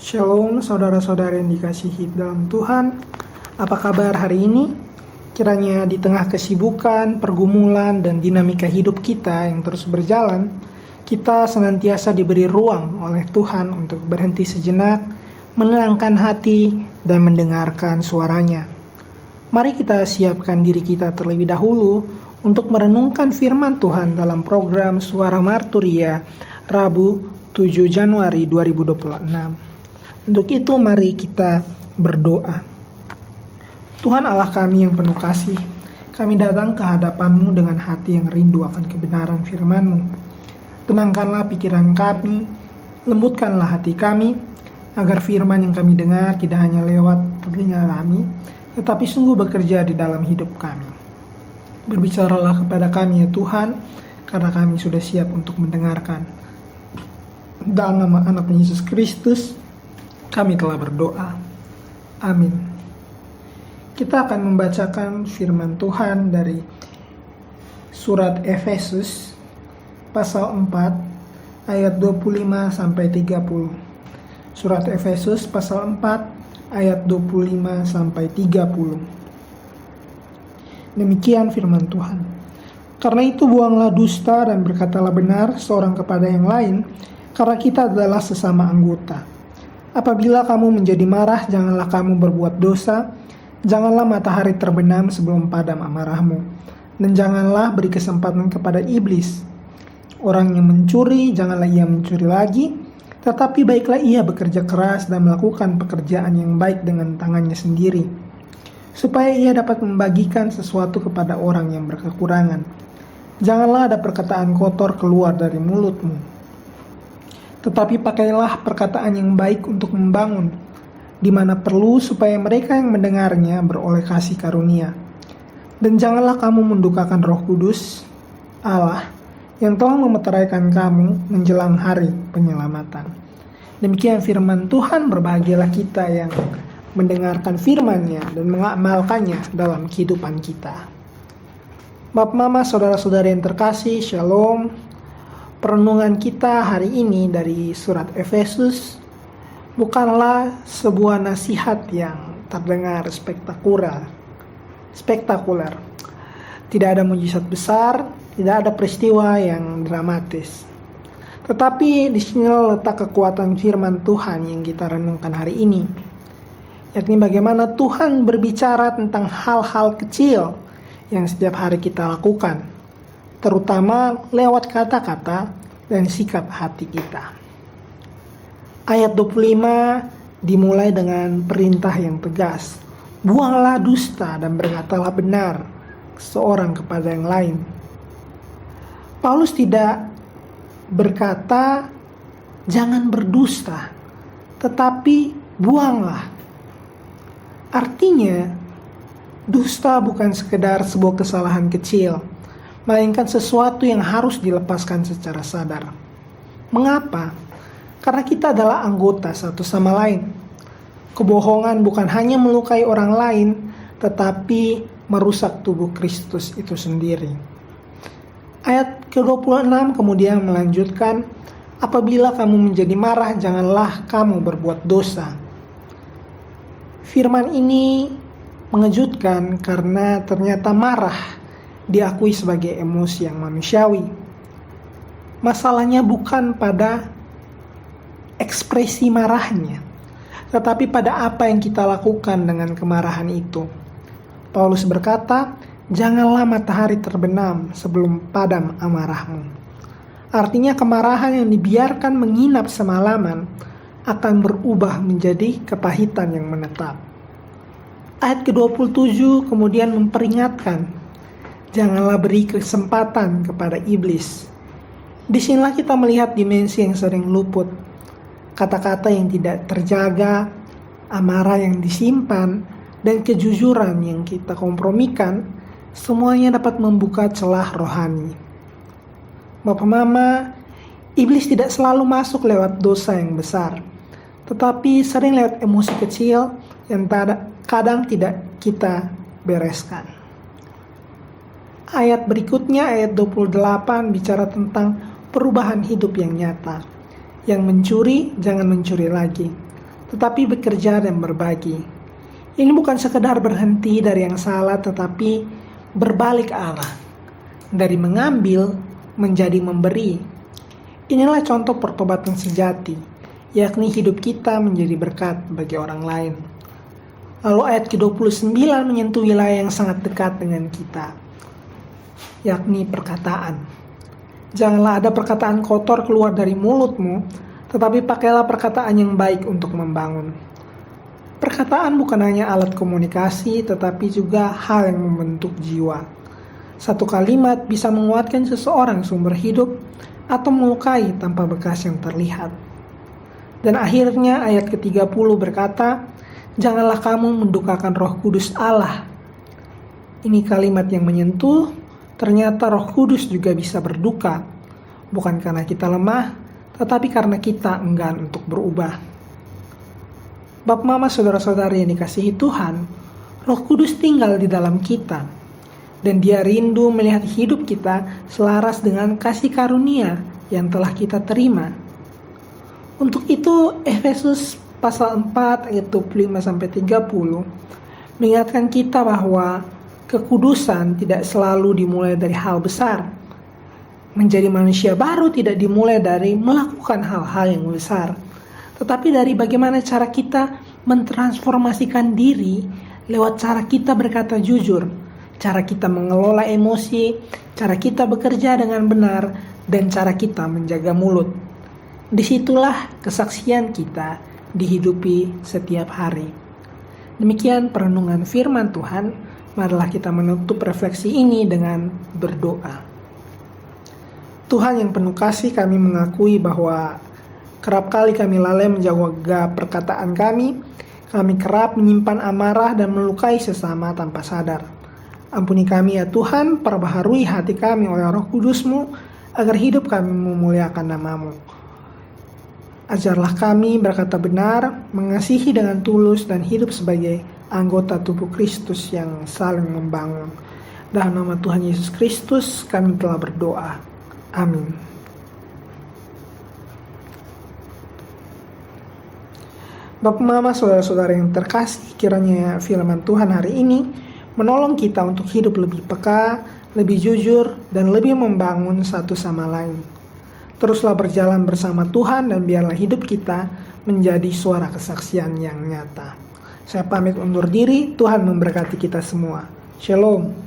Shalom saudara-saudara yang dikasihi dalam Tuhan. Apa kabar hari ini? Kiranya di tengah kesibukan, pergumulan, dan dinamika hidup kita yang terus berjalan, kita senantiasa diberi ruang oleh Tuhan untuk berhenti sejenak, menenangkan hati, dan mendengarkan suaranya. Mari kita siapkan diri kita terlebih dahulu untuk merenungkan firman Tuhan dalam program Suara Marturia, Rabu 7 Januari 2026. Untuk itu mari kita berdoa. Tuhan Allah kami yang penuh kasih, kami datang ke hadapan-Mu dengan hati yang rindu akan kebenaran firman-Mu. Tenangkanlah pikiran kami, lembutkanlah hati kami, agar firman yang kami dengar tidak hanya lewat telinga kami, tetapi sungguh bekerja di dalam hidup kami. Berbicaralah kepada kami ya Tuhan, karena kami sudah siap untuk mendengarkan. Dalam nama anak Yesus Kristus, kami telah berdoa. Amin. Kita akan membacakan firman Tuhan dari surat Efesus pasal 4 ayat 25 sampai 30. Surat Efesus pasal 4 ayat 25 sampai 30. Demikian firman Tuhan. Karena itu buanglah dusta dan berkatalah benar seorang kepada yang lain, karena kita adalah sesama anggota. Apabila kamu menjadi marah, janganlah kamu berbuat dosa, janganlah matahari terbenam sebelum padam amarahmu, dan janganlah beri kesempatan kepada iblis. Orang yang mencuri, janganlah ia mencuri lagi, tetapi baiklah ia bekerja keras dan melakukan pekerjaan yang baik dengan tangannya sendiri, supaya ia dapat membagikan sesuatu kepada orang yang berkekurangan. Janganlah ada perkataan kotor keluar dari mulutmu, tetapi pakailah perkataan yang baik untuk membangun, di mana perlu supaya mereka yang mendengarnya beroleh kasih karunia. Dan janganlah kamu mendukakan Roh Kudus, Allah, yang telah memeteraikan kamu menjelang hari penyelamatan. Demikian firman Tuhan, berbahagialah kita yang mendengarkan firman-Nya dan mengamalkannya dalam kehidupan kita. Bapak, Mama, saudara-saudari yang terkasih, Shalom. Perenungan kita hari ini dari surat Efesus bukanlah sebuah nasihat yang terdengar spektakuler. Tidak ada mujizat besar, tidak ada peristiwa yang dramatis. Tetapi di sini letak kekuatan firman Tuhan yang kita renungkan hari ini, yakni bagaimana Tuhan berbicara tentang hal-hal kecil yang setiap hari kita lakukan, terutama lewat kata-kata dan sikap hati kita. Ayat 25 dimulai dengan perintah yang tegas. Buanglah dusta dan berkatalah benar seorang kepada yang lain. Paulus tidak berkata jangan berdusta, tetapi buanglah. Artinya, dusta bukan sekedar sebuah kesalahan kecil, melainkan sesuatu yang harus dilepaskan secara sadar. Mengapa? Karena kita adalah anggota satu sama lain. Kebohongan bukan hanya melukai orang lain, tetapi merusak tubuh Kristus itu sendiri. Ayat ke-26 kemudian melanjutkan, apabila kamu menjadi marah, janganlah kamu berbuat dosa. Firman ini mengejutkan karena ternyata marah diakui sebagai emosi yang manusiawi. Masalahnya bukan pada ekspresi marahnya, tetapi pada apa yang kita lakukan dengan kemarahan itu. Paulus berkata, janganlah matahari terbenam sebelum padam amarahmu. Artinya kemarahan yang dibiarkan menginap semalaman akan berubah menjadi kepahitan yang menetap. Ayat ke-27 kemudian memperingatkan, janganlah beri kesempatan kepada iblis. Disinilah kita melihat dimensi yang sering luput. Kata-kata yang tidak terjaga, amarah yang disimpan, dan kejujuran yang kita kompromikan, semuanya dapat membuka celah rohani. Bapak, Mama, iblis tidak selalu masuk lewat dosa yang besar, tetapi sering lewat emosi kecil yang kadang tidak kita bereskan. Ayat berikutnya, ayat 28, bicara tentang perubahan hidup yang nyata. Yang mencuri, jangan mencuri lagi. tetapi bekerja dan berbagi. Ini bukan sekedar berhenti dari yang salah, tetapi berbalik arah. Dari mengambil menjadi memberi. Inilah contoh pertobatan sejati, yakni hidup kita menjadi berkat bagi orang lain. Lalu ayat ke-29 menyentuh wilayah yang sangat dekat dengan kita, yakni perkataan. Janganlah ada perkataan kotor keluar dari mulutmu, tetapi pakailah perkataan yang baik untuk membangun. Perkataan bukan hanya alat komunikasi, tetapi juga hal yang membentuk jiwa. Satu kalimat bisa menguatkan seseorang sumber hidup atau melukai tanpa bekas yang terlihat. Dan akhirnya ayat ke-30 berkata, janganlah kamu mendukakan Roh Kudus Allah. Ini kalimat yang menyentuh. Ternyata Roh Kudus juga bisa berduka, bukan karena kita lemah, tetapi karena kita enggan untuk berubah. Bapa, Mama, saudara-saudari yang dikasihi Tuhan, Roh Kudus tinggal di dalam kita, dan Dia rindu melihat hidup kita selaras dengan kasih karunia yang telah kita terima. Untuk itu, Efesus pasal 4 ayat 25-30 mengingatkan kita bahwa kekudusan tidak selalu dimulai dari hal besar. Menjadi manusia baru tidak dimulai dari melakukan hal-hal yang besar, tetapi dari bagaimana cara kita mentransformasikan diri lewat cara kita berkata jujur, cara kita mengelola emosi, cara kita bekerja dengan benar, dan cara kita menjaga mulut. Disitulah kesaksian kita dihidupi setiap hari. Demikian perenungan firman Tuhan. Marilah kita menutup refleksi ini dengan berdoa. Tuhan yang penuh kasih, kami mengakui bahwa kerap kali kami lalai menjaga perkataan kami. Kami kerap menyimpan amarah dan melukai sesama tanpa sadar. Ampuni kami ya Tuhan, perbaharui hati kami oleh Roh Kudus-Mu, agar hidup kami memuliakan nama-Mu. Ajarlah kami berkata benar, mengasihi dengan tulus, dan hidup sebagai anggota tubuh Kristus yang saling membangun. Dalam nama Tuhan Yesus Kristus kami telah berdoa. Amin. Bapak, Mama, saudara-saudara yang terkasih, kiranya firman Tuhan hari ini menolong kita untuk hidup lebih peka, lebih jujur, dan lebih membangun satu sama lain. Teruslah berjalan bersama Tuhan dan biarlah hidup kita menjadi suara kesaksian yang nyata. Saya pamit undur diri, Tuhan memberkati kita semua. Shalom.